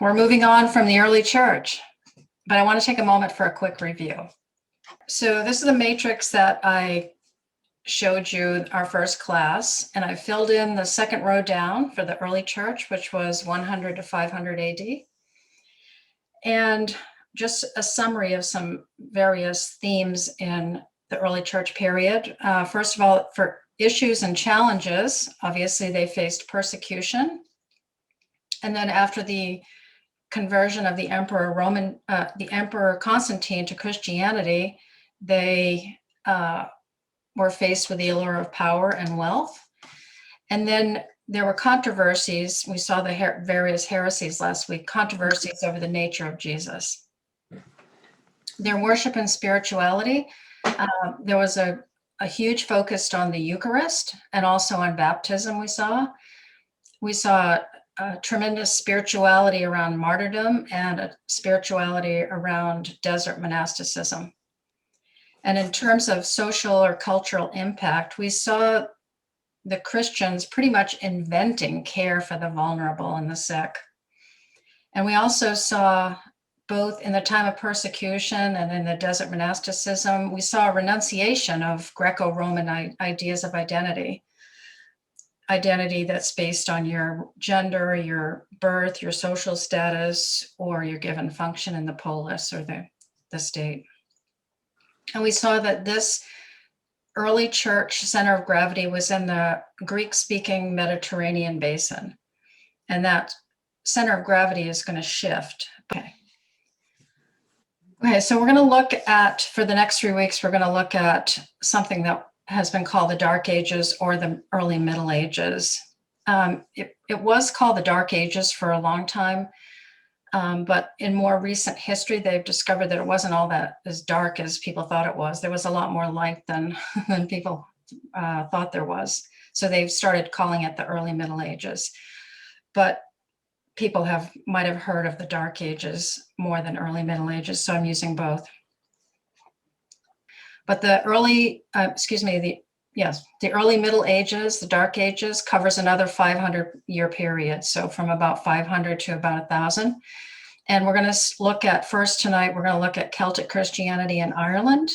we're moving on from the early church, but I want to take a moment for a quick review. So this is the matrix that I showed you our first class, and I filled in the second row down for the early church, which was 100 to 500 AD. And just a summary of some various themes in the early church period. First of all, for issues and challenges, obviously they faced persecution. And then after the conversion of the Emperor Constantine to Christianity, they were faced with the allure of power and wealth. And then there were controversies. We saw the various heresies last week, controversies over the nature of Jesus. Their worship and spirituality, there was a huge focus on the Eucharist and also on baptism. We saw a tremendous spirituality around martyrdom and a spirituality around desert monasticism. And in terms of social or cultural impact, we saw the Christians pretty much inventing care for the vulnerable and the sick. And we also saw, both in the time of persecution and in the desert monasticism, we saw a renunciation of Greco-Roman ideas of identity that's based on your gender, your birth, your social status, or your given function in the polis or the state. And we saw that this early church center of gravity was in the Greek-speaking Mediterranean basin. And that center of gravity is going to shift. Okay, so we're going to look at, for the next 3 weeks, we're going to look at something that has been called the Dark Ages or the early Middle Ages. It was called the Dark Ages for a long time, but in more recent history, they've discovered that it wasn't all that as dark as people thought it was. There was a lot more light than people thought there was. So they've started calling it the early Middle Ages. But people might have heard of the Dark Ages more than early Middle Ages, so I'm using both. But the early Middle Ages, the Dark Ages, covers another 500-year period. So from about 500 to about 1,000. And we're going to look at, first tonight, we're going to look at Celtic Christianity in Ireland.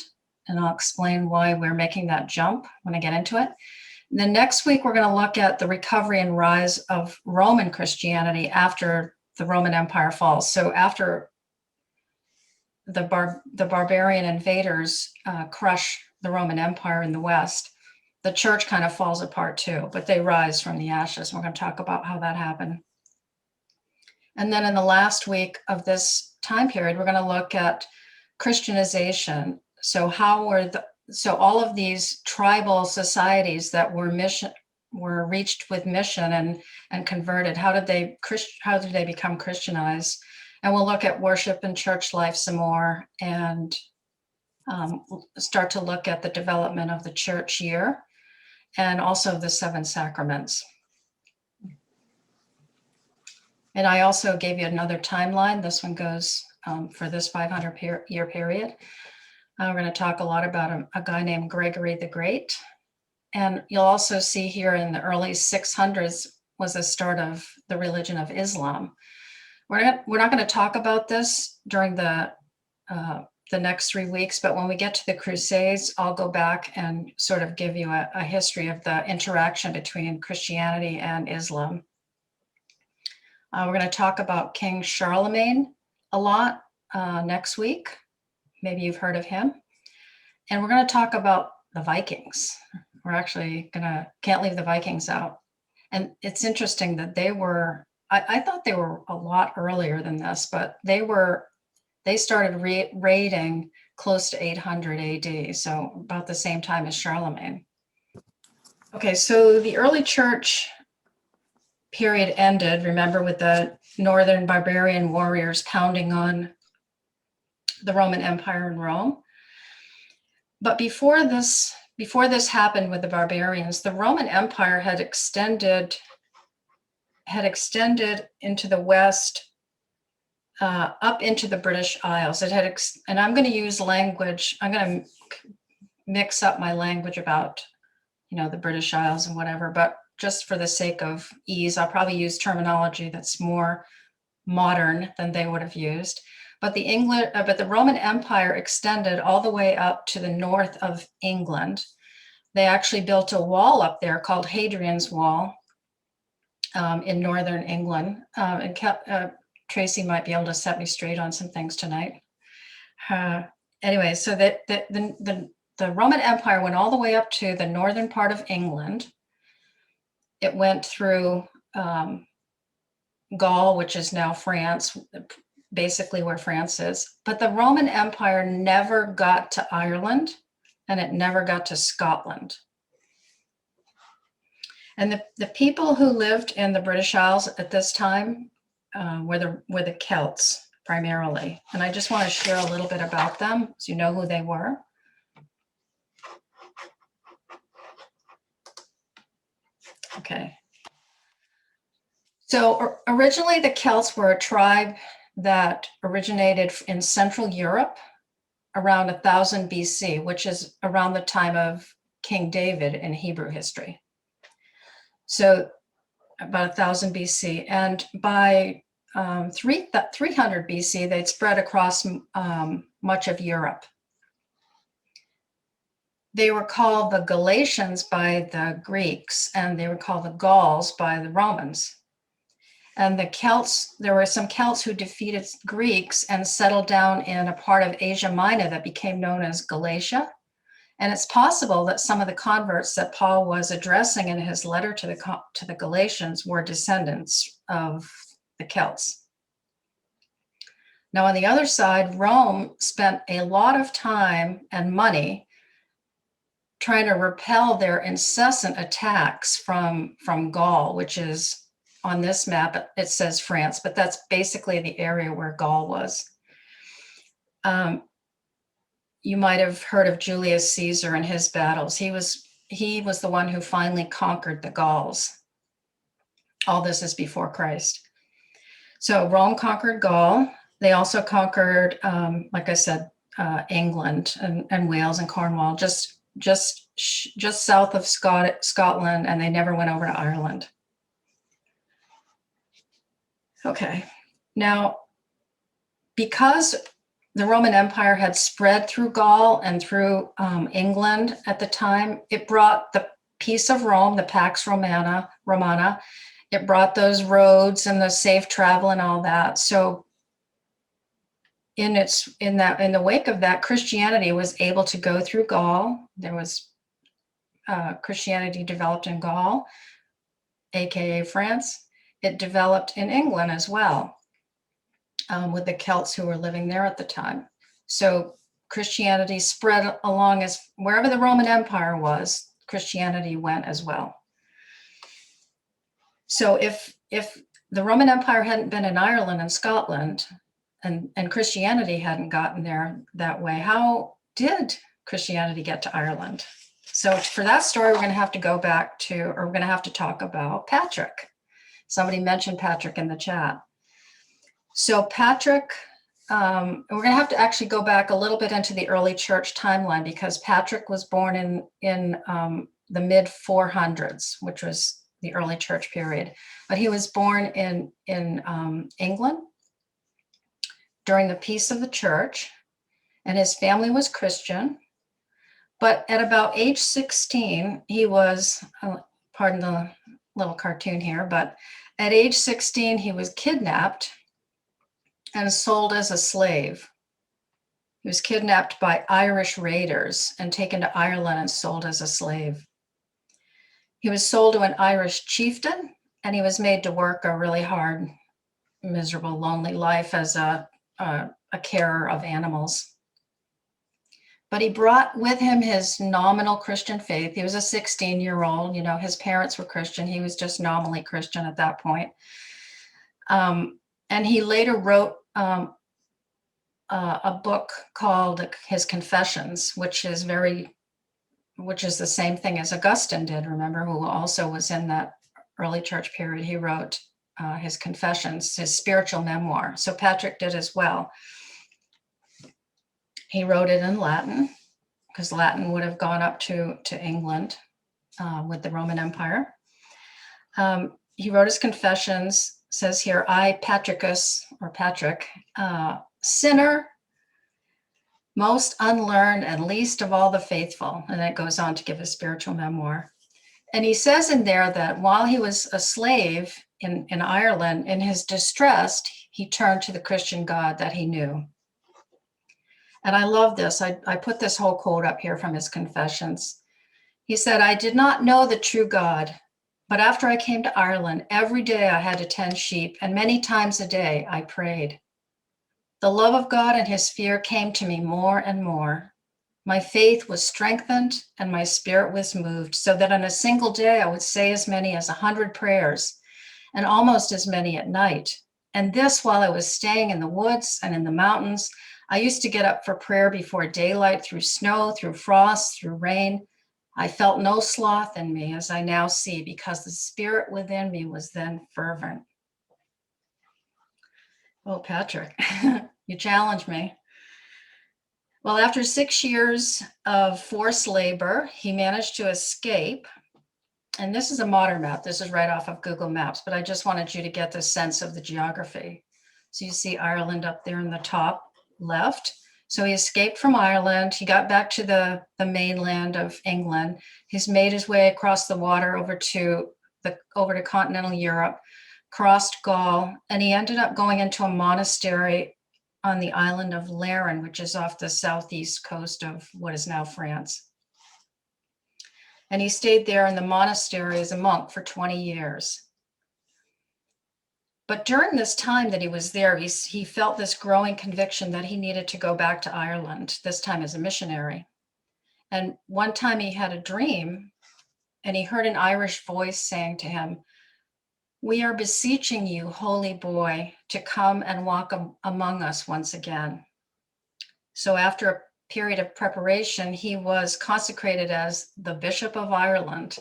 And I'll explain why we're making that jump when I get into it. And then next week, we're going to look at the recovery and rise of Roman Christianity after the Roman Empire falls. So after the barbarian invaders crush the Roman Empire in the West, the church kind of falls apart too, but they rise from the ashes. We're going to talk about how that happened. And then in the last week of this time period, we're going to look at Christianization. So all of these tribal societies that were reached with mission and converted, how did they become Christianized? And we'll look at worship and church life some more, and start to look at the development of the church year and also the 7 sacraments. And I also gave you another timeline. This one goes for this 500-year period. We're going to talk a lot about a guy named Gregory the Great. And you'll also see here in the early 600s was the start of the religion of Islam. We're not going to talk about this during the next 3 weeks, but when we get to the Crusades, I'll go back and sort of give you a history of the interaction between Christianity and Islam. We're going to talk about King Charlemagne a lot next week. Maybe you've heard of him. And we're going to talk about the Vikings. We're actually can't leave the Vikings out. And it's interesting that I thought they were a lot earlier than this, but they started raiding close to 800 AD, so about the same time as Charlemagne. Okay, so the early church period ended, remember, with the northern barbarian warriors pounding on the Roman Empire in Rome. But before this happened with the barbarians, the Roman Empire had extended into the west, up into the British Isles. And I'm going to use language. I'm going to mix up my language about, the British Isles and whatever. But just for the sake of ease, I'll probably use terminology that's more modern than they would have used. But the Roman Empire extended all the way up to the north of England. They actually built a wall up there called Hadrian's Wall in northern England. And Tracy might be able to set me straight on some things tonight. Anyway, so the Roman Empire went all the way up to the northern part of England. It went through Gaul, which is now France, basically where France is. But the Roman Empire never got to Ireland, and it never got to Scotland. And the people who lived in the British Isles at this time were the Celts primarily. And I just want to share a little bit about them so you know who they were. Okay. So originally the Celts were a tribe that originated in Central Europe around 1000 BC, which is around the time of King David in Hebrew history. So about 1000 BC. And by 300 BC, they'd spread across much of Europe. They were called the Galatians by the Greeks, and they were called the Gauls by the Romans. And the Celts, there were some Celts who defeated Greeks and settled down in a part of Asia Minor that became known as Galatia. And it's possible that some of the converts that Paul was addressing in his letter to the Galatians were descendants of the Celts. Now, on the other side, Rome spent a lot of time and money trying to repel their incessant attacks from Gaul, which is on this map, it says France, but that's basically the area where Gaul was. You might have heard of Julius Caesar and his battles. He was the one who finally conquered the Gauls. All this is before Christ. So Rome conquered Gaul. They also conquered, like I said, England and Wales and Cornwall, just south of Scotland, and they never went over to Ireland. Okay, now, because the Roman Empire had spread through Gaul and through England at the time, it brought the peace of Rome, the Pax Romana. It brought those roads and the safe travel and all that. So in the wake of that, Christianity was able to go through Gaul. There was Christianity developed in Gaul, aka France. It developed in England as well, with the Celts who were living there at the time. So Christianity spread along as wherever the Roman Empire was, Christianity went as well. So if the Roman Empire hadn't been in Ireland and Scotland, and Christianity hadn't gotten there that way, how did Christianity get to Ireland? So for that story, we're going to have to go back to, or we're going to have to talk about Patrick. Somebody mentioned Patrick in the chat. So Patrick, we're going to have to actually go back a little bit into the early church timeline, because Patrick was born in the mid 400s, which was the early church period. But he was born in England during the peace of the church, and his family was Christian. But at about age 16, he was, pardon the little cartoon here, but at age 16, he was kidnapped and sold as a slave. He was kidnapped by Irish raiders and taken to Ireland and sold as a slave. He was sold to an Irish chieftain, and he was made to work a really hard, miserable, lonely life as a carer of animals. But he brought with him his nominal Christian faith. He was a 16-year-old, his parents were Christian. He was just nominally Christian at that point. And he later wrote a book called his Confessions, which is the same thing as Augustine did, remember, who also was in that early church period. He wrote his Confessions, his spiritual memoir. So Patrick did as well. He wrote it in Latin, because Latin would have gone up to England with the Roman Empire. He wrote his Confessions. says here, I, Patricus, or Patrick, sinner, most unlearned and least of all the faithful. And it goes on to give a spiritual memoir. And he says in there that while he was a slave in Ireland, in his distress, he turned to the Christian God that he knew. And I love this. I put this whole quote up here from his confessions. He said, I did not know the true God, but after I came to Ireland, every day I had to tend sheep, and many times a day I prayed. The love of God and his fear came to me more and more. My faith was strengthened and my spirit was moved, so that on a single day I would say as many as 100 prayers, and almost as many at night. And this while I was staying in the woods and in the mountains. I used to get up for prayer before daylight, through snow, through frost, through rain. I felt no sloth in me, as I now see, because the spirit within me was then fervent. Oh, Patrick, you challenge me. Well, after 6 years of forced labor, he managed to escape. And this is a modern map. This is right off of Google Maps, but I just wanted you to get the sense of the geography. So you see Ireland up there in the top left. So he escaped from Ireland. He got back to the mainland of England. He's made his way across the water over to continental Europe, crossed Gaul, and he ended up going into a monastery on the island of Laren, which is off the southeast coast of what is now France. And he stayed there in the monastery as a monk for 20 years. But during this time that he was there, he felt this growing conviction that he needed to go back to Ireland, this time as a missionary. And one time he had a dream, and he heard an Irish voice saying to him, we are beseeching you, holy boy, to come and walk among us once again. So after a period of preparation, he was consecrated as the Bishop of Ireland,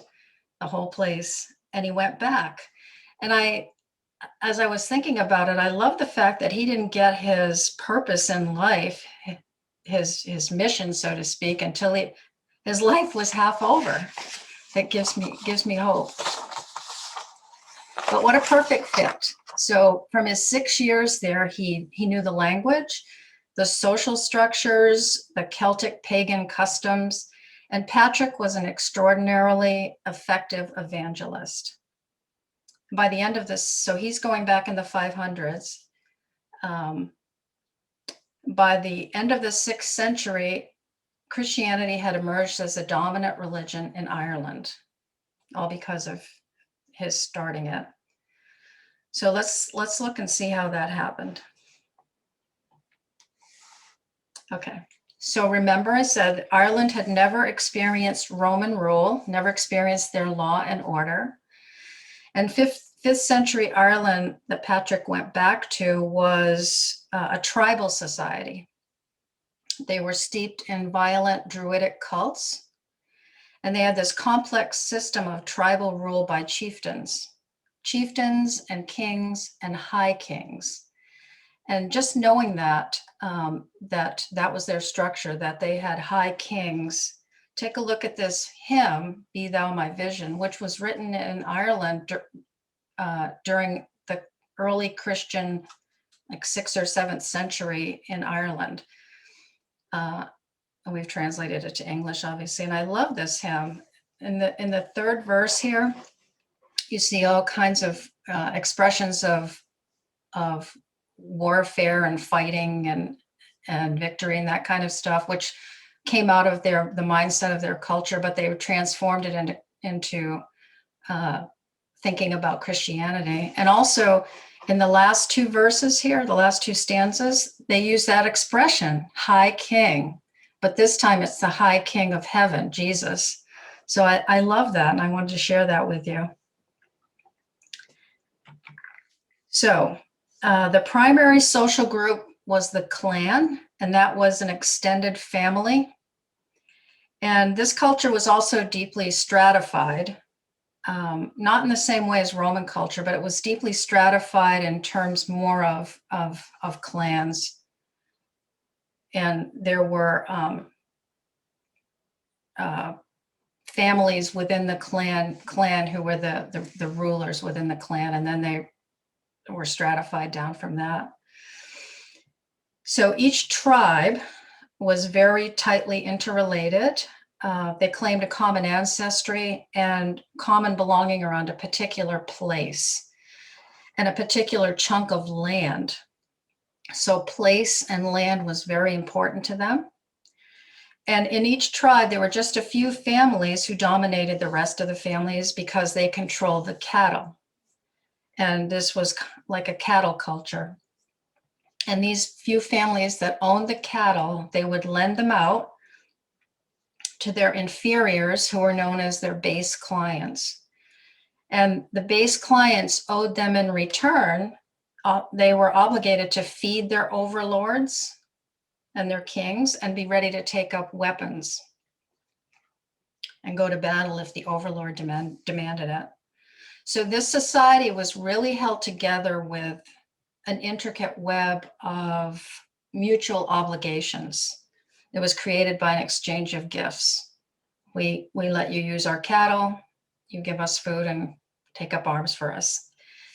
the whole place, and he went back. And as I was thinking about it, I love the fact that he didn't get his purpose in life, his mission, so to speak, until his life was half over. That gives me hope. But what a perfect fit. So from his 6 years there, he knew the language, the social structures, the Celtic pagan customs, and Patrick was an extraordinarily effective evangelist. By the end of this, so he's going back in the 500s. By the end of the 6th century, Christianity had emerged as the dominant religion in Ireland, all because of his starting it. So let's look and see how that happened. Okay, so remember I said Ireland had never experienced Roman rule, never experienced their law and order. And 5th century Ireland that Patrick went back to was a tribal society. They were steeped in violent druidic cults, and they had this complex system of tribal rule by chieftains and kings and high kings. And just knowing that, that was their structure, that they had high kings. Take a look at this hymn, Be Thou My Vision, which was written in Ireland during the early Christian, like 6th or 7th century in Ireland. And we've translated it to English, obviously. And I love this hymn. In the third verse here, you see all kinds of expressions of warfare and fighting and victory and that kind of stuff, which came out of the mindset of their culture, but they transformed it into thinking about Christianity. And also in the last 2 verses here, the last 2 stanzas, they use that expression, high king, but this time it's the high king of heaven, Jesus. So I love that, and I wanted to share that with you. So the primary social group was the clan, and that was an extended family. And this culture was also deeply stratified, not in the same way as Roman culture, but it was deeply stratified in terms more of clans. And there were families within the clan who were the rulers within the clan, and then they were stratified down from that. So each tribe was very tightly interrelated. They claimed a common ancestry and common belonging around a particular place and a particular chunk of land. So place and land was very important to them. And in each tribe, there were just a few families who dominated the rest of the families because they controlled the cattle. And this was like a cattle culture. And these few families that owned the cattle, they would lend them out to their inferiors, who were known as their base clients. And the base clients owed them in return. They were obligated to feed their overlords and their kings and be ready to take up weapons and go to battle if the overlord demanded it. So this society was really held together with an intricate web of mutual obligations. It was created by an exchange of gifts. We let you use our cattle, you give us food and take up arms for us.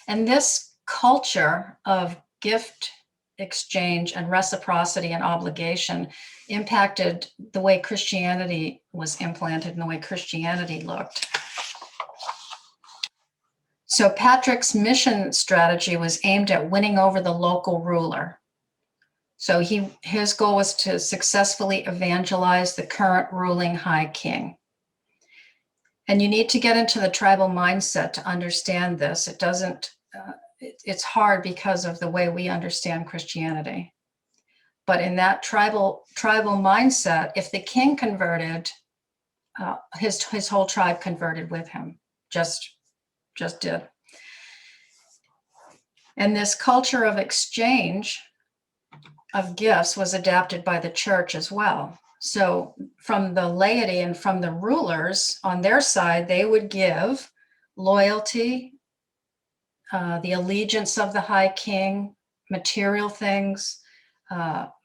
And this culture of gift exchange and reciprocity and obligation impacted the way Christianity was implanted and the way Christianity looked. So Patrick's mission strategy was aimed at winning over the local ruler. So his goal was to successfully evangelize the current ruling high king. And you need to get into the tribal mindset to understand this. It's hard because of the way we understand Christianity. But in that tribal mindset, if the king converted, his whole tribe converted with him, just did. And this culture of exchange of gifts was adapted by the church as well. So from the laity and from the rulers on their side, they would give loyalty, the allegiance of the high king, material things,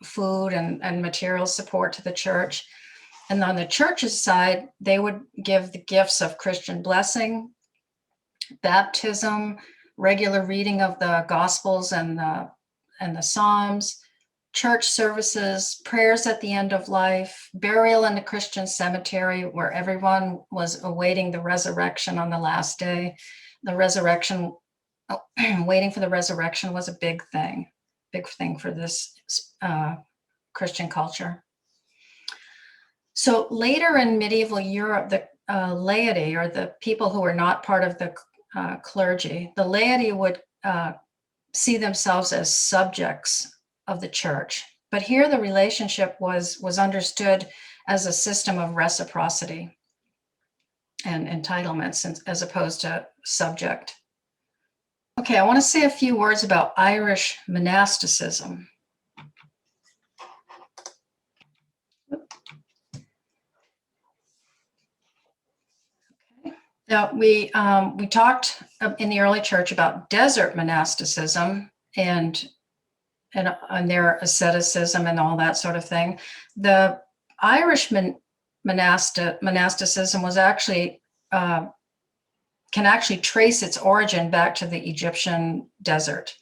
food and material support to the church. And on the church's side, they would give the gifts of Christian blessing, baptism, regular reading of the Gospels and the Psalms, church services, prayers at the end of life, burial in the Christian cemetery where everyone was awaiting the resurrection on the last day. The resurrection, waiting for the resurrection was a big thing for this Christian culture. So later in medieval Europe, the laity, or the people who were not part of the clergy, the laity would see themselves as subjects of the church. But here the relationship was understood as a system of reciprocity and entitlements as opposed to subject. Okay, I want to say a few words about Irish monasticism. Now, we talked in the early church about desert monasticism and their asceticism and all that sort of thing. The Irish monasticism was actually can actually trace its origin back to the Egyptian desert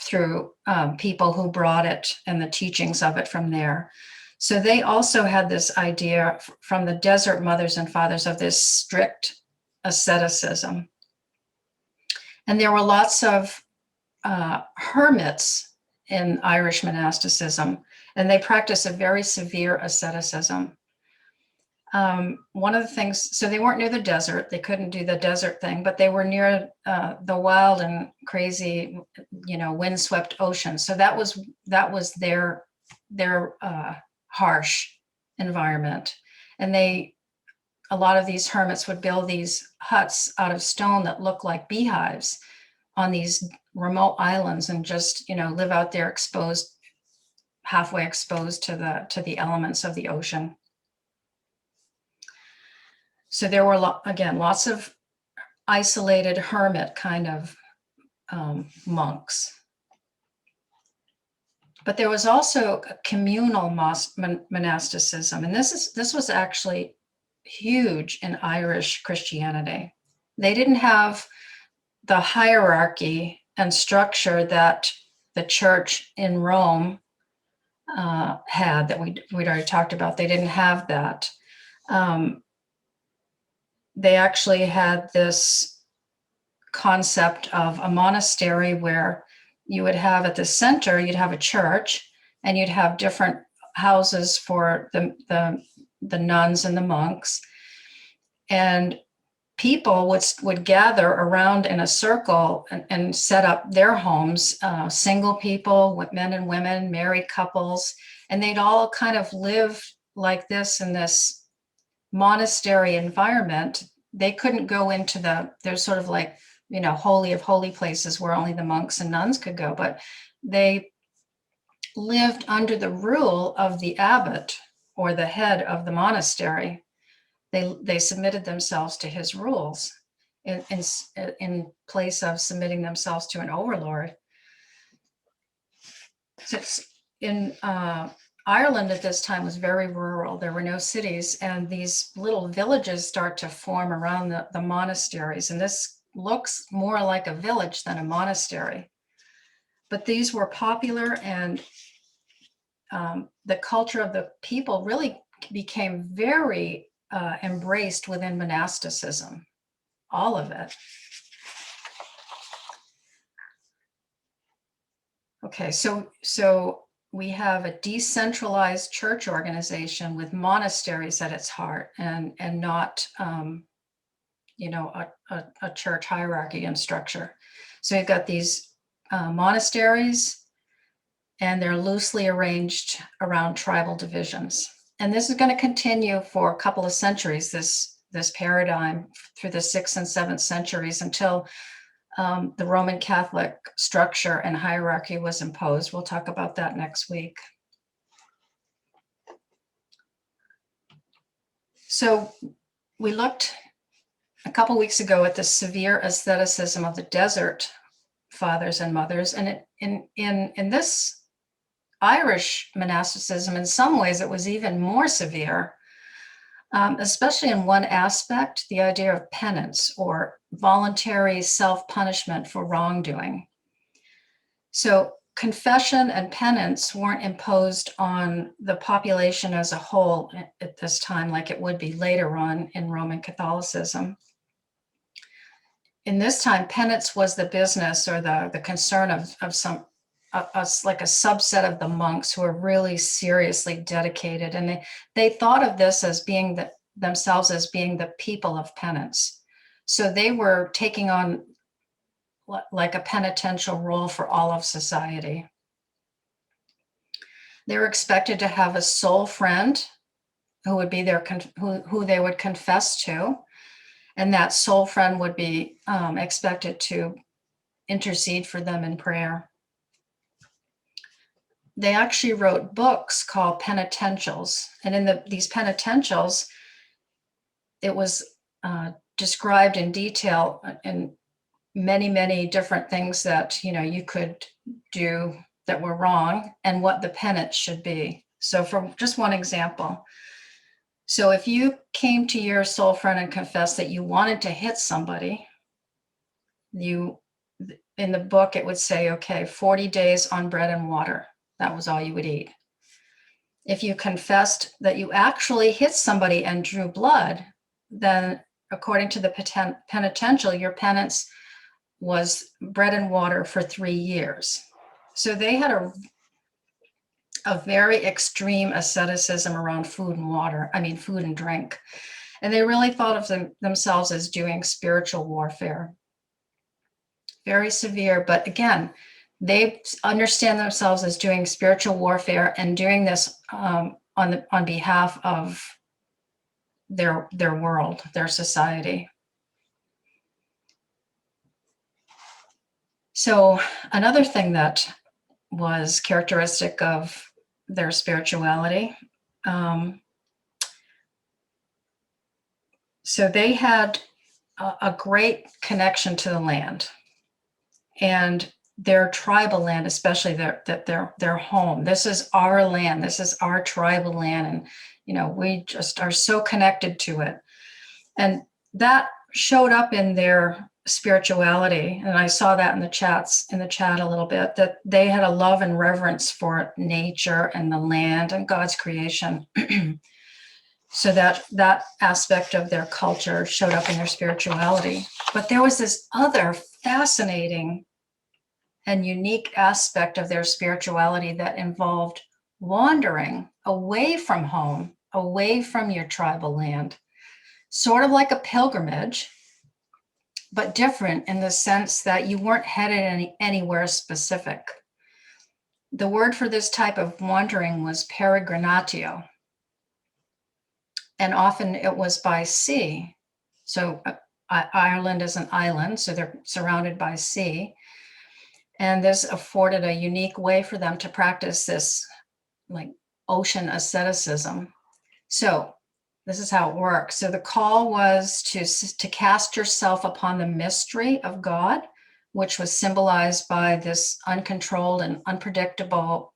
through people who brought it and the teachings of it from there. So they also had this idea from the desert mothers and fathers of this strict asceticism. And there were lots of hermits in Irish monasticism, and they practiced a very severe asceticism. One of the things, so they weren't near the desert, they couldn't do the desert thing, but they were near the wild and crazy, windswept ocean. So that was their harsh environment. And a lot of these hermits would build these huts out of stone that looked like beehives on these remote islands and just, live out there halfway exposed to the elements of the ocean. So there were, lots of isolated hermit kind of monks. But there was also communal monasticism, and this was actually huge in Irish Christianity. They didn't have the hierarchy and structure that the church in Rome had, that we'd already talked about. They didn't have that. They actually had this concept of a monastery where you would have at the center, you'd have a church, and you'd have different houses for the nuns and the monks. And people would gather around in a circle and set up their homes, single people, with men and women, married couples, and they'd all kind of live like this in this monastery environment. They couldn't go into there's sort of like, holy of holy places where only the monks and nuns could go, but they lived under the rule of the abbot or the head of the monastery. They submitted themselves to his rules in place of submitting themselves to an overlord. So in Ireland at this time was very rural. There were no cities, and these little villages start to form around the monasteries. And this looks more like a village than a monastery. But these were popular, and the culture of the people really became very embraced within monasticism, all of it. Okay, so we have a decentralized church organization with monasteries at its heart, and not a church hierarchy and structure. So you've got these monasteries, and they're loosely arranged around tribal divisions. And this is going to continue for a couple of centuries, this paradigm, through the 6th and 7th centuries, until the Roman Catholic structure and hierarchy was imposed. We'll talk about that next week. So we looked a couple weeks ago at the severe asceticism of the desert fathers and mothers. And in this Irish monasticism, in some ways, it was even more severe, especially in one aspect, the idea of penance or voluntary self-punishment for wrongdoing. So confession and penance weren't imposed on the population as a whole at this time, like it would be later on in Roman Catholicism. In this time, penance was the business or the concern of some like a subset of the monks who are really seriously dedicated, and they thought of this as being themselves as being the people of penance. So they were taking on like a penitential role for all of society. They were expected to have a soul friend who would be who they would confess to, and that soul friend would be expected to intercede for them in prayer. They actually wrote books called penitentials, and in these penitentials, it was described in detail in many different things that you could do that were wrong, and what the penance should be. So, for just one example, so if you came to your soul friend and confessed that you wanted to hit somebody, in the book it would say, okay, 40 days on bread and water. That was all you would eat. If you confessed that you actually hit somebody and drew blood, then according to the penitential, your penance was bread and water for 3 years. So they had a very extreme asceticism around food and drink. And they really thought of themselves as doing spiritual warfare. Very severe, but again, they understand themselves as doing spiritual warfare and doing this on behalf of their world, their society. So another thing that was characteristic of their spirituality, so they had a great connection to the land, and their tribal land, especially their home. This is our land. This is our tribal land, and we just are so connected to it. And that showed up in their spirituality, and I saw that in the chat a little bit, that they had a love and reverence for nature and the land and God's creation. So that aspect of their culture showed up in their spirituality. But there was this other fascinating and unique aspect of their spirituality that involved wandering away from home, away from your tribal land, sort of like a pilgrimage, but different in the sense that you weren't headed anywhere specific. The word for this type of wandering was peregrinatio, and often it was by sea. So Ireland is an island, so they're surrounded by sea. And this afforded a unique way for them to practice this like ocean asceticism. So this is how it works. So the call was to cast yourself upon the mystery of God, which was symbolized by this uncontrolled and unpredictable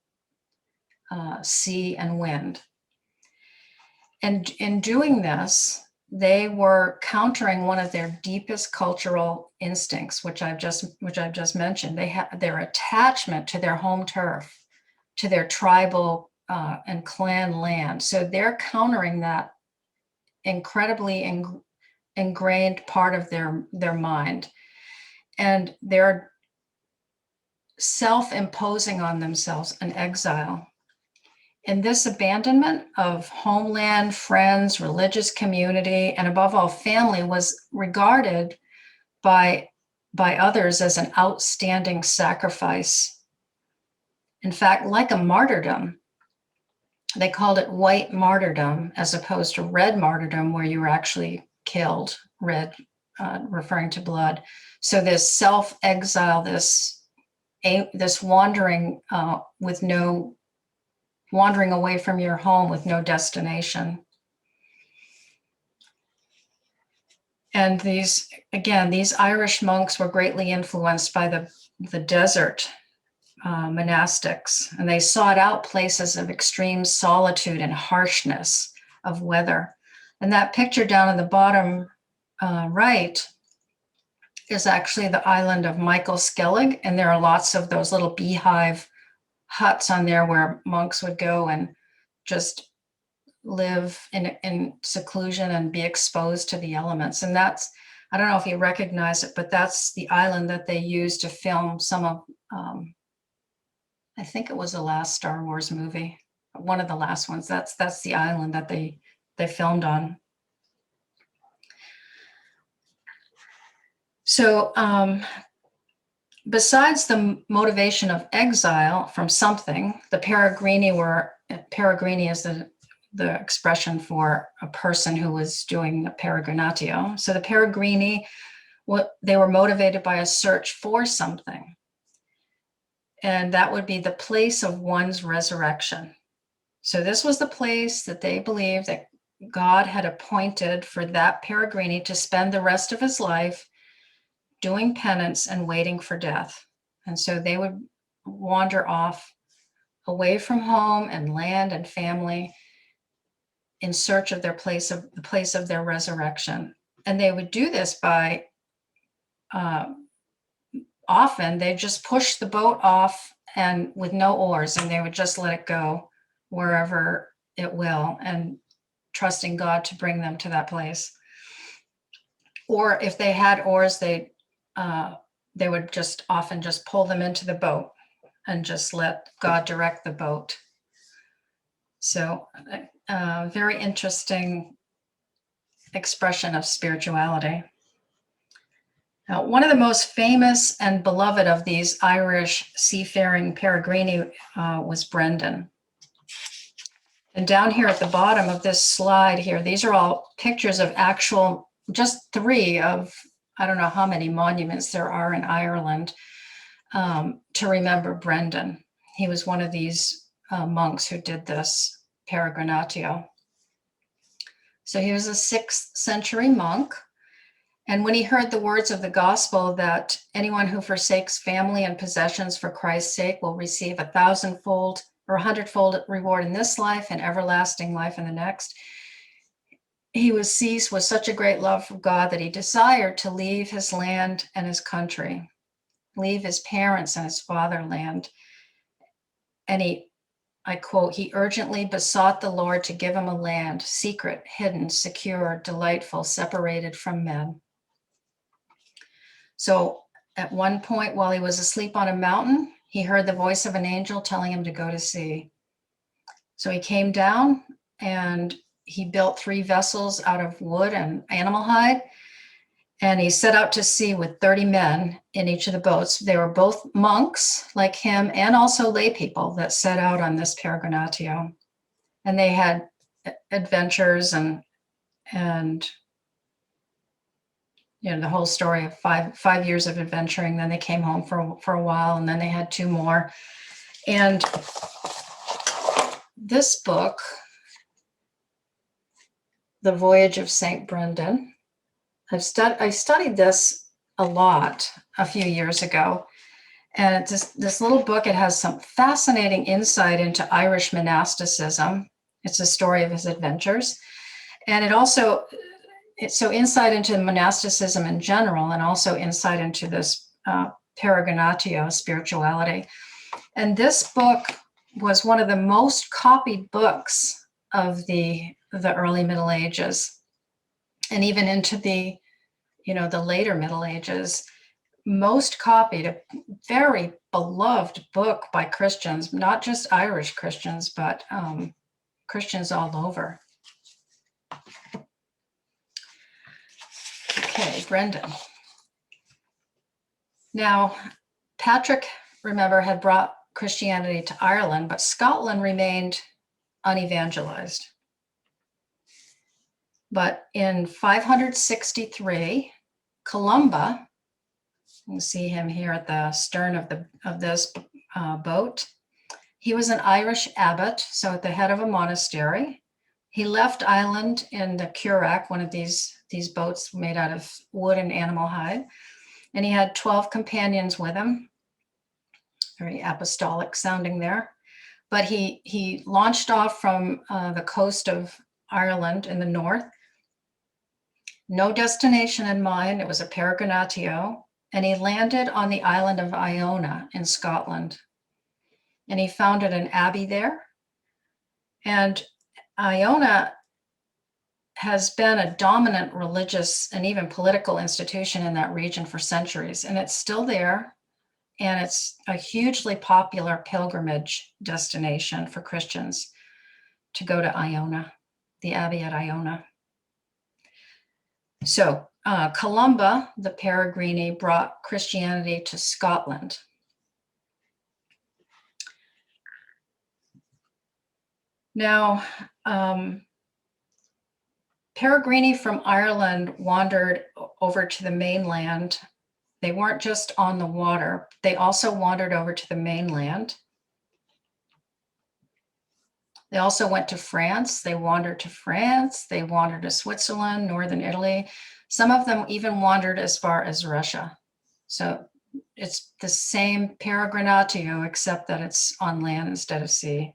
sea and wind. And in doing this, they were countering one of their deepest cultural instincts, which I've just mentioned. They had their attachment to their home turf, to their tribal and clan land. So they're countering that incredibly ingrained part of their mind, and they're self-imposing on themselves an exile. And this abandonment of homeland, friends, religious community, and above all, family was regarded by others as an outstanding sacrifice. In fact, like a martyrdom. They called it white martyrdom as opposed to red martyrdom, where you were actually killed, red referring to blood. So this self-exile, this wandering wandering away from your home with no destination. And these Irish monks were greatly influenced by the desert monastics, and they sought out places of extreme solitude and harshness of weather. And that picture down in the bottom right is actually the island of Michael Skellig, and there are lots of those little beehive huts on there where monks would go and just live in seclusion and be exposed to the elements. And that's, I don't know if you recognize it, but that's the island that they used to film some of, I think it was the last Star Wars movie, one of the last ones. That's the island that they filmed on. So besides the motivation of exile from something, the Peregrini is the expression for a person who was doing the peregrinatio. So the Peregrini, they were motivated by a search for something. And that would be the place of one's resurrection. So this was the place that they believed that God had appointed for that Peregrini to spend the rest of his life doing penance and waiting for death. And so they would wander off away from home and land and family in search of the place of their resurrection. And they would do this by often they just push the boat off and with no oars, and they would just let it go wherever it will, and trusting God to bring them to that place. Or if they had oars, they would just often just pull them into the boat and just let God direct the boat. So very interesting expression of spirituality. Now, one of the most famous and beloved of these Irish seafaring Peregrini was Brendan. And down here at the bottom of this slide here, these are all pictures of actual, just 3 of, I don't know how many monuments there are in Ireland to remember Brendan. He was one of these monks who did this peregrinatio. So he was a 6th century monk. And when he heard the words of the gospel that anyone who forsakes family and possessions for Christ's sake will receive 1,000-fold or 100-fold reward in this life and everlasting life in the next, he was seized with such a great love for God that he desired to leave his land and his country, leave his parents and his fatherland. And I quote, he urgently besought the Lord to give him a land, secret, hidden, secure, delightful, separated from men. So at one point, while he was asleep on a mountain, he heard the voice of an angel telling him to go to sea. So he came down and he built 3 vessels out of wood and animal hide. And he set out to sea with 30 men in each of the boats. They were both monks like him and also lay people that set out on this peregrinatio. And they had adventures and the whole story of five years of adventuring. Then they came home for a while, and then they had 2 more. And this book, The Voyage of St. Brendan, I studied this a lot a few years ago. And it's this little book, it has some fascinating insight into Irish monasticism. It's a story of his adventures. And it's so insight into monasticism in general, and also insight into this peregrinatio, spirituality. And this book was one of the most copied books of the early Middle Ages, and even into the later Middle Ages. Most copied, a very beloved book by Christians, not just Irish Christians, but Christians all over. Okay, Brendan. Now, Patrick, remember, had brought Christianity to Ireland, but Scotland remained unevangelized. But in 563, Columba, you can see him here at the stern of this boat. He was an Irish abbot, so at the head of a monastery. He left Ireland in the curragh, one of these boats made out of wood and animal hide, and he had 12 companions with him. Very apostolic sounding there. But he launched off from the coast of Ireland in the north. No destination in mind. It was a peregrinatio. And he landed on the island of Iona in Scotland. And he founded an abbey there. And Iona has been a dominant religious and even political institution in that region for centuries. And it's still there. And it's a hugely popular pilgrimage destination for Christians to go to Iona, the abbey at Iona. So Columba, the Peregrini, brought Christianity to Scotland. Now, Peregrini from Ireland wandered over to the mainland. They weren't just on the water, they also wandered over to the mainland. They also went to France. They wandered to France. They wandered to Switzerland, northern Italy. Some of them even wandered as far as Russia. So it's the same peregrinatio, except that it's on land instead of sea.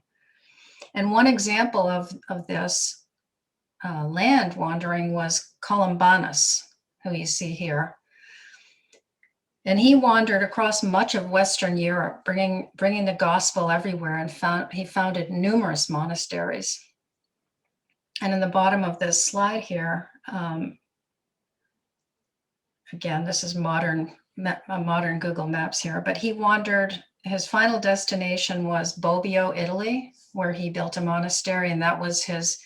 And one example of this land wandering was Columbanus, who you see here. And he wandered across much of Western Europe, bringing the gospel everywhere, and he founded numerous monasteries. And in the bottom of this slide here, again, this is modern Google Maps here, but he wandered, his final destination was Bobbio, Italy, where he built a monastery, and that was his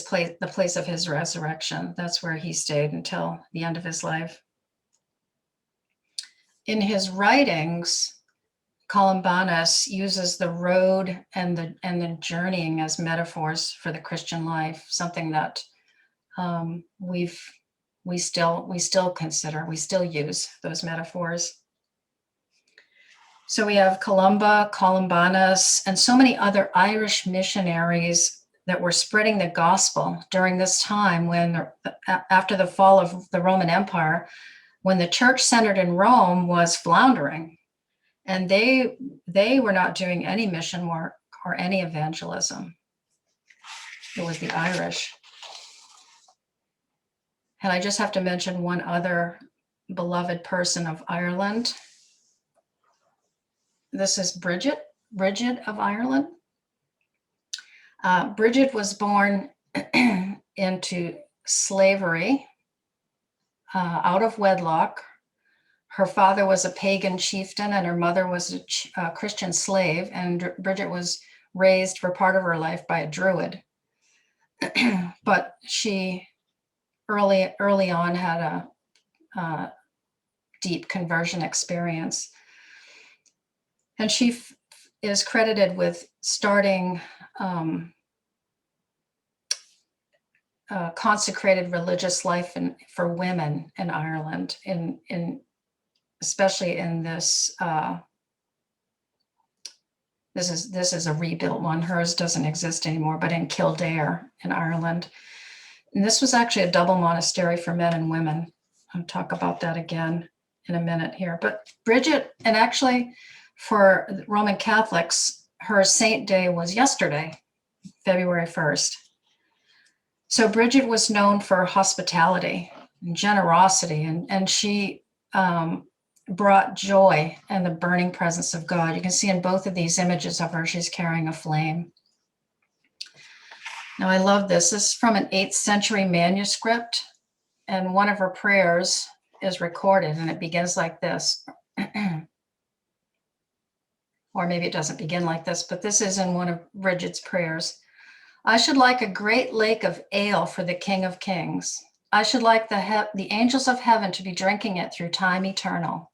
place, the place of his resurrection. That's where he stayed until the end of his life. In his writings, Columbanus uses the road and the journeying as metaphors for the Christian life, something that we still consider, we still use those metaphors. So we have Columba, Columbanus, and so many other Irish missionaries that were spreading the gospel during this time when, after the fall of the Roman Empire, when the church centered in Rome was floundering, and they were not doing any mission work or any evangelism. It was the Irish. And I just have to mention one other beloved person of Ireland. This is Bridget of Ireland. Bridget was born into slavery out of wedlock. Her father was a pagan chieftain and her mother was a Christian slave. And Bridget was raised for part of her life by a druid. But she early on had a deep conversion experience. And she is credited with starting consecrated religious life for women in Ireland, especially in this. This is a rebuilt one. Hers doesn't exist anymore, but in Kildare in Ireland. And this was actually a double monastery for men and women. I'll talk about that again in a minute here. But Bridget, and actually for Roman Catholics, her saint day was yesterday, February 1st. So Bridget was known for hospitality and generosity, and she brought joy and the burning presence of God. You can see in both of these images of her, she's carrying a flame. Now, I love this. This is from an 8th century manuscript, and one of her prayers is recorded, and it begins like this. Or maybe it doesn't begin like this, but this is in one of Bridget's prayers. I should like a great lake of ale for the King of Kings. I should like the angels of heaven to be drinking it through time eternal.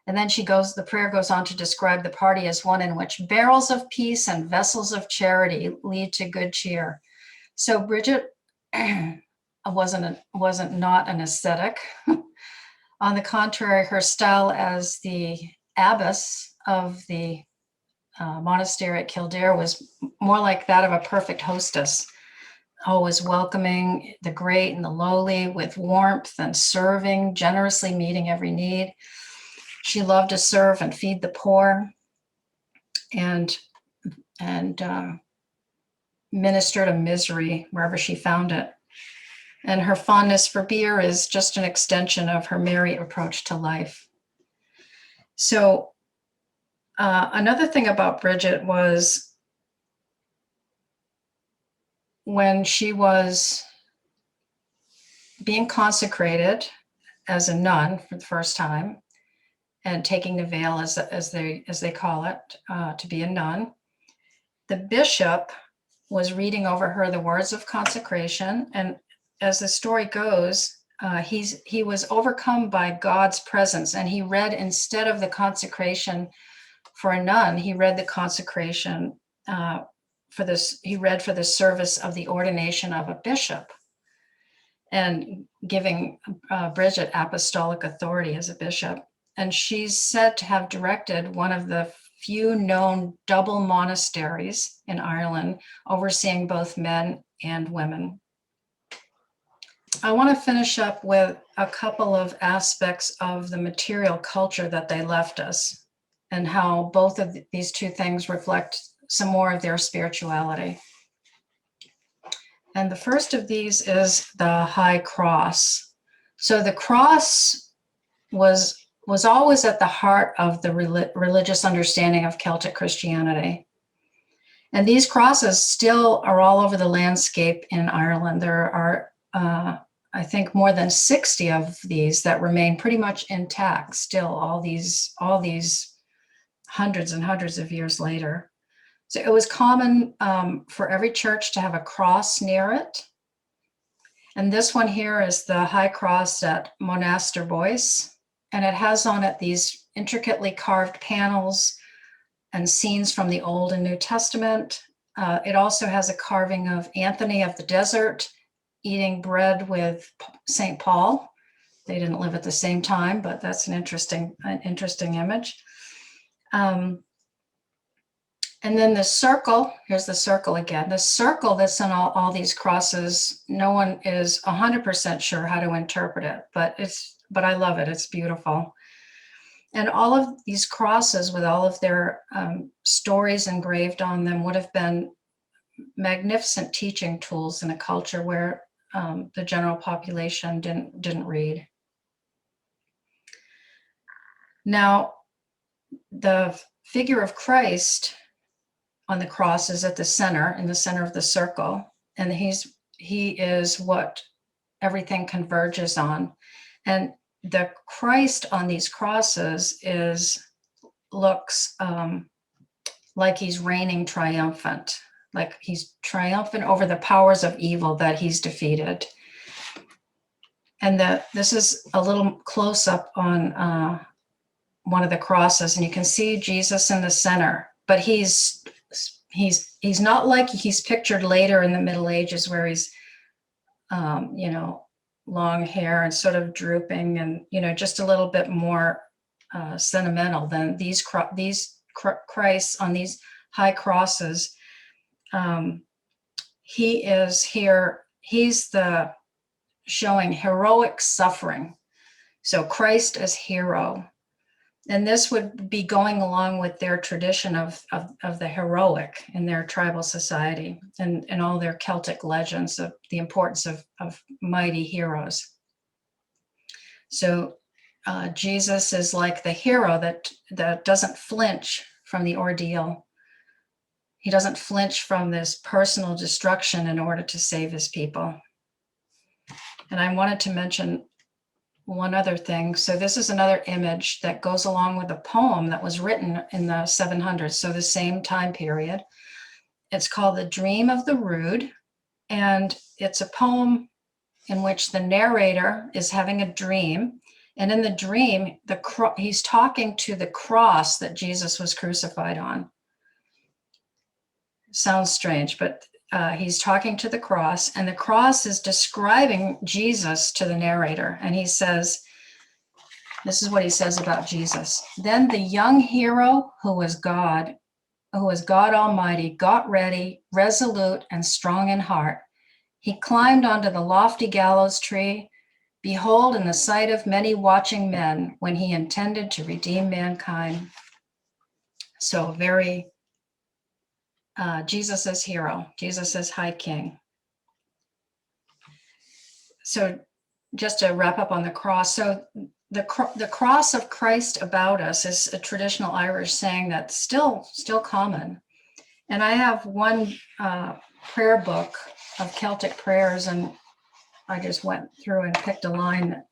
And then the prayer goes on to describe the party as one in which barrels of peace and vessels of charity lead to good cheer. So Bridget wasn't not an ascetic. On the contrary, her style as the abbess of the monastery at Kildare was more like that of a perfect hostess, always welcoming the great and the lowly with warmth and serving, generously meeting every need. She loved to serve and feed the poor, and minister to misery wherever she found it. And her fondness for beer is just an extension of her merry approach to life. So another thing about Bridget was when she was being consecrated as a nun for the first time and taking the veil, as they call it, to be a nun, the bishop was reading over her the words of consecration. And as the story goes, he was overcome by God's presence, and he read, instead of the consecration for a nun, he read the consecration for the service of the ordination of a bishop, and giving Bridget apostolic authority as a bishop. And she's said to have directed one of the few known double monasteries in Ireland, overseeing both men and women. I want to finish up with a couple of aspects of the material culture that they left us, and how both of these two things reflect some more of their spirituality. And the first of these is the high cross. So the cross was always at the heart of the religious understanding of Celtic Christianity. And these crosses still are all over the landscape in Ireland. There are, I think, more than 60 of these that remain pretty much intact still, all these hundreds and hundreds of years later. So it was common for every church to have a cross near it. And this one here is the high cross at Monaster Boyce. And it has on it these intricately carved panels and scenes from the Old and New Testament. It also has a carving of Anthony of the Desert eating bread with St. Paul. They didn't live at the same time, but that's an interesting image. And then the circle, here's the circle again. The circle that's in all these crosses, no one is 100% sure how to interpret it, but I love it, it's beautiful. And all of these crosses with all of their stories engraved on them would have been magnificent teaching tools in a culture where the general population didn't read. Now, the figure of Christ on the cross is at the center, in the center of the circle, and he is what everything converges on. And the Christ on these crosses looks like he's reigning triumphant, like he's triumphant over the powers of evil that he's defeated. And this is a little close up on one of the crosses, and you can see Jesus in the center, but he's not like he's pictured later in the Middle Ages, where he's long hair and sort of drooping, and just a little bit more sentimental than these Christs on these high crosses. He is here. He's the showing heroic suffering. So Christ as hero. And this would be going along with their tradition of the heroic in their tribal society, and all their Celtic legends of the importance of mighty heroes. So Jesus is like the hero that doesn't flinch from the ordeal. He doesn't flinch from this personal destruction in order to save his people. And I wanted to mention one other thing. So this is another image that goes along with a poem that was written in the 700s, so the same time period. It's called The Dream of the Rood, and it's a poem in which the narrator is having a dream, and in the dream, he's talking to the cross that Jesus was crucified on. Sounds strange, but he's talking to the cross, and the cross is describing Jesus to the narrator. And he says, this is what he says about Jesus. Then the young hero who was God Almighty, got ready, resolute and strong in heart. He climbed onto the lofty gallows tree, behold, in the sight of many watching men, when he intended to redeem mankind. So very Jesus as hero, Jesus as high king. So just to wrap up on the cross, so the cross of Christ about us is a traditional Irish saying that's still common. And I have one prayer book of Celtic prayers, and I just went through and picked a line.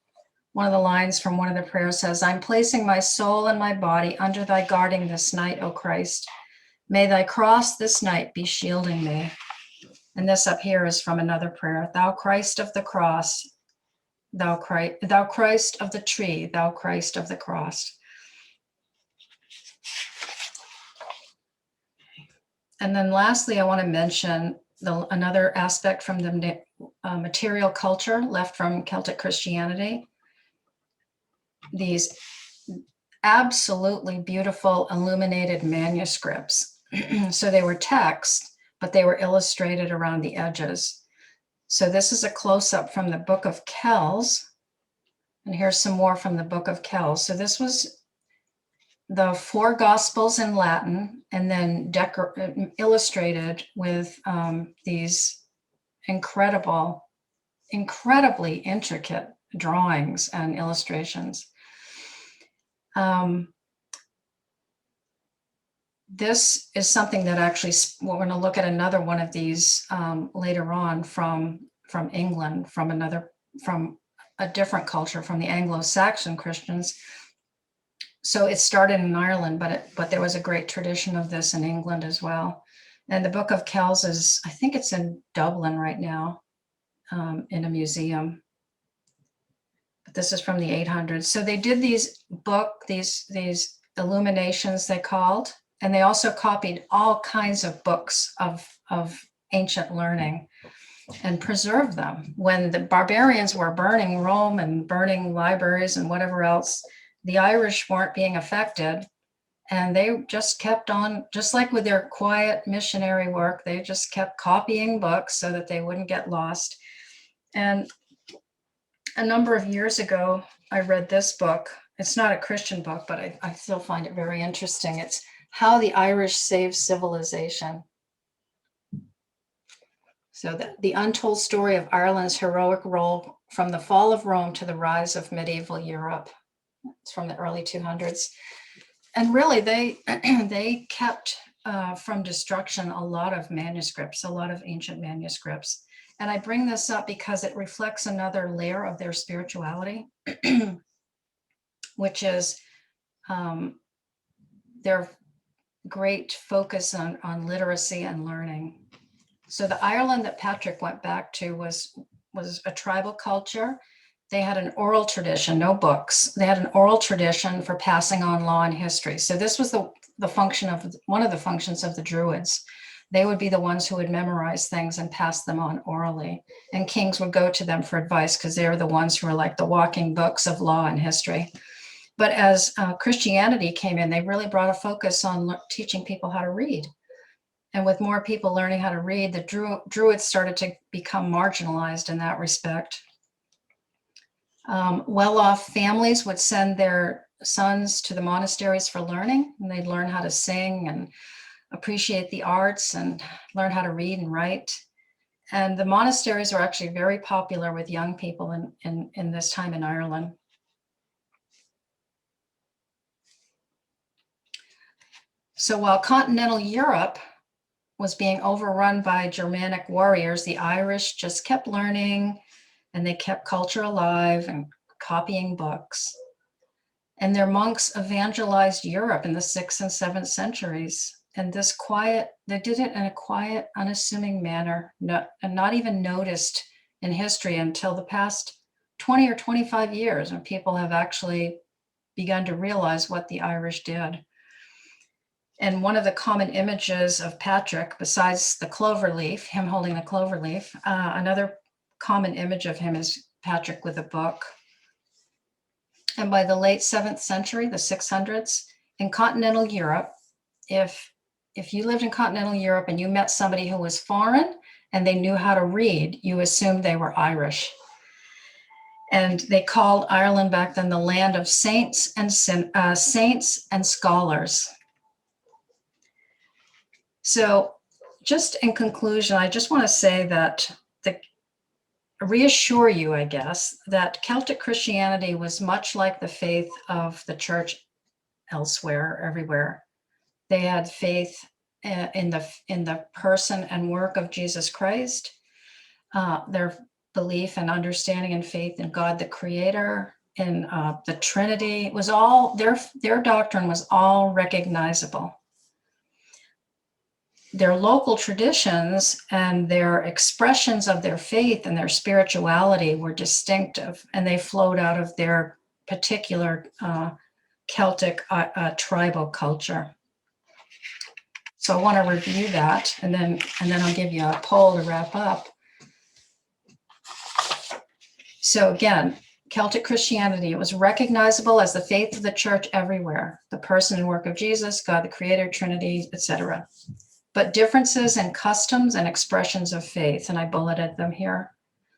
One of the lines from one of the prayers says, "I'm placing my soul and my body under thy guarding this night, O Christ. May thy cross this night be shielding me." And this up here is from another prayer. Thou Christ of the cross, thou Christ of the tree, thou Christ of the cross. And then lastly, I want to mention another aspect from the material culture left from Celtic Christianity. These absolutely beautiful illuminated manuscripts. So they were text, but they were illustrated around the edges. So this is a close-up from the Book of Kells. And here's some more from the Book of Kells. So this was the 4 Gospels in Latin, and then illustrated with these incredibly intricate drawings and illustrations. This is something that actually, we're going to look at another one of these later on from England, from a different culture, from the Anglo-Saxon Christians. So it started in Ireland, but there was a great tradition of this in England as well. And the Book of Kells is, I think it's in Dublin right now, in a museum. But this is from the 800s. So they did these illuminations, they called, and they also copied all kinds of books of ancient learning and preserved them. When the barbarians were burning Rome and burning libraries and whatever else, the Irish weren't being affected, and they just kept on, just like with their quiet missionary work, they just kept copying books so that they wouldn't get lost. And a number of years ago, I read this book. It's not a Christian book, but I still find it very interesting. It's How the Irish Saved Civilization. So the untold story of Ireland's heroic role from the fall of Rome to the rise of medieval Europe. It's from the early 200s. And really, they kept from destruction a lot of manuscripts, a lot of ancient manuscripts. And I bring this up because it reflects another layer of their spirituality, which is their great focus on literacy and learning. So the Ireland that Patrick went back to was a tribal culture. They had an oral tradition, no books. They had an oral tradition for passing on law and history. So this was the function of one of the functions of the Druids. They would be the ones who would memorize things and pass them on orally. And kings would go to them for advice because they were the ones who were like the walking books of law and history. But as Christianity came in, they really brought a focus on teaching people how to read. And with more people learning how to read, the Druids started to become marginalized in that respect. Well-off families would send their sons to the monasteries for learning, and they'd learn how to sing and appreciate the arts and learn how to read and write. And the monasteries were actually very popular with young people in this time in Ireland. So while continental Europe was being overrun by Germanic warriors, the Irish just kept learning, and they kept culture alive and copying books. And their monks evangelized Europe in the 6th and 7th centuries. And they did it in a quiet, unassuming manner, and not even noticed in history until the past 20 or 25 years, when people have actually begun to realize what the Irish did. And one of the common images of Patrick, besides the clover leaf, him holding the clover leaf, another common image of him is Patrick with a book. And by the late 7th century, the 600s, in continental Europe, if you lived in continental Europe and you met somebody who was foreign and they knew how to read, you assumed they were Irish. And they called Ireland back then the land of saints and scholars. So just in conclusion, I just want to say that reassure you, I guess, that Celtic Christianity was much like the faith of the church elsewhere, everywhere. They had faith in the person and work of Jesus Christ, their belief and understanding and faith in God the Creator, in the Trinity. It was all their doctrine was all recognizable. Their local traditions and their expressions of their faith and their spirituality were distinctive, and they flowed out of their particular Celtic tribal culture. So I want to review that, and then I'll give you a poll to wrap up. So again, Celtic Christianity, it was recognizable as the faith of the church everywhere, the person and work of Jesus, God the Creator, Trinity, etc. But differences in customs and expressions of faith, and I bulleted them here.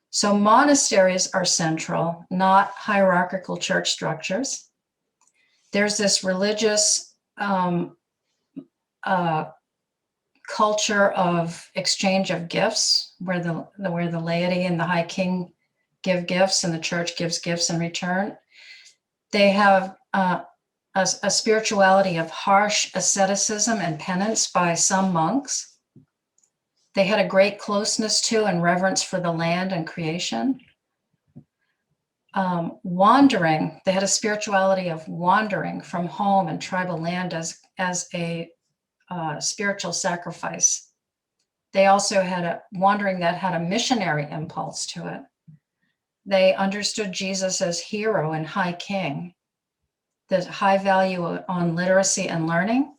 So monasteries are central, not hierarchical church structures. There's this religious culture of exchange of gifts, where the laity and the high king give gifts and the church gives gifts in return. They have a spirituality of harsh asceticism and penance by some monks. They had a great closeness to and reverence for the land and creation. Wandering, they had a spirituality of wandering from home and tribal land as a spiritual sacrifice. They also had a wandering that had a missionary impulse to it. They understood Jesus as hero and high king, the high value on literacy and learning.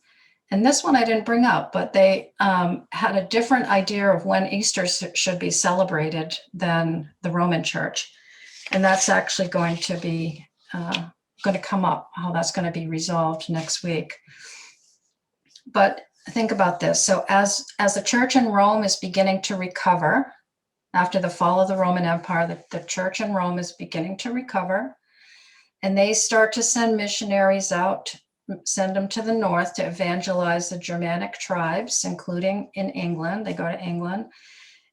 And this one I didn't bring up, but they had a different idea of when Easter should be celebrated than the Roman Church. And that's actually going to come up, how that's going to be resolved next week. But think about this. So as the church in Rome is beginning to recover, after the fall of the Roman Empire, the church in Rome is beginning to recover. And they start to send missionaries out, send them to the north to evangelize the Germanic tribes, including in England. They go to England.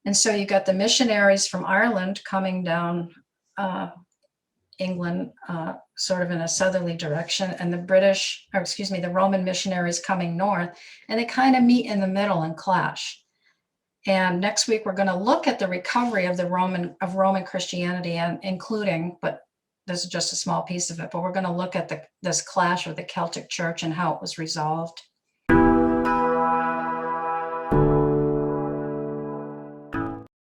And so you got the missionaries from Ireland coming down England, sort of in a southerly direction, and the Roman missionaries coming north, and they kind of meet in the middle and clash. And next week we're going to look at the recovery of Roman Christianity, and including, but this is just a small piece of it, but we're going to look at this clash with the Celtic Church and how it was resolved.